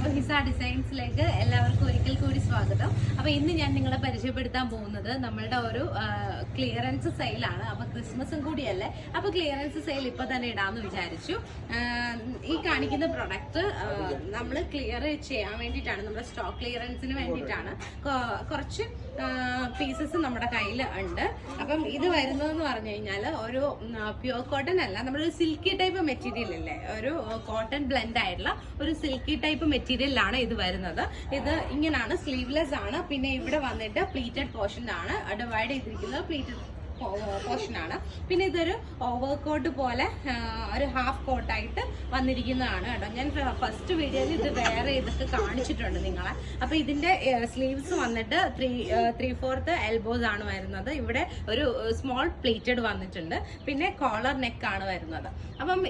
അപ്പോൾ ഹിസ ഡിസൈൻസിലേക്ക് എല്ലാവർക്കും ഒരിക്കൽ കൂടി സ്വാഗതം. അപ്പോൾ ഇന്ന് ഞാൻ നിങ്ങളെ പരിചയപ്പെടുത്താൻ പോകുന്നത് നമ്മളുടെ ഒരു ക്ലിയറൻസ് സെയിലാണ്. അപ്പോൾ ക്രിസ്മസും കൂടിയല്ലേ, അപ്പോൾ ക്ലിയറൻസ് സെയിൽ ഇപ്പോൾ തന്നെ ഇടാമെന്ന് വിചാരിച്ചു. ഈ കാണിക്കുന്ന പ്രൊഡക്റ്റ് നമ്മൾ ക്ലിയർ ചെയ്യാൻ വേണ്ടിയിട്ടാണ്, നമ്മുടെ സ്റ്റോക്ക് ക്ലിയറൻസിന് വേണ്ടിയിട്ടാണ്. കുറച്ച് പീസസ് നമ്മുടെ കയ്യിൽ ഉണ്ട്. അപ്പം ഇത് വരുന്നതെന്ന് പറഞ്ഞു കഴിഞ്ഞാൽ ഒരു പ്യുവർ കോട്ടൺ അല്ല, നമ്മളൊരു സിൽക്കി ടൈപ്പ് മെറ്റീരിയൽ അല്ലേ, ഒരു കോട്ടൺ ബ്ലെൻഡ് ആയിട്ടുള്ള ഒരു സിൽക്കി ടൈപ്പ് മെറ്റീരിയലാണ് ഇത് വരുന്നത്. ഇത് ഇങ്ങനെയാണ്, സ്ലീവ്ലെസ് ആണ്. പിന്നെ ഇവിടെ വന്നിട്ട് പ്ലീറ്റഡ് പോർഷൻ ആണ് ഡിവൈഡ് ചെയ്തിരിക്കുന്നത്, പ്ലീറ്റഡ് പോർഷൻ ആണ്. പിന്നെ ഇതൊരു ഓവർ കോട്ട് പോലെ ഒരു ഹാഫ് കോട്ടായിട്ട് വന്നിരിക്കുന്നതാണ് കേട്ടോ. ഞാൻ ഫസ്റ്റ് വീഡിയോയിൽ ഇത് വെയർ ചെയ്തിട്ട് കാണിച്ചിട്ടുണ്ട് നിങ്ങളെ. അപ്പൊ ഇതിന്റെ സ്ലീവ്സ് വന്നിട്ട് 3/4 എൽബോസ് ആണ് വരുന്നത്. ഇവിടെ ഒരു സ്മോൾ പ്ലീറ്റഡ് വന്നിട്ടുണ്ട്. പിന്നെ കോളർ നെക്ക് ആണ് വരുന്നത്. അപ്പം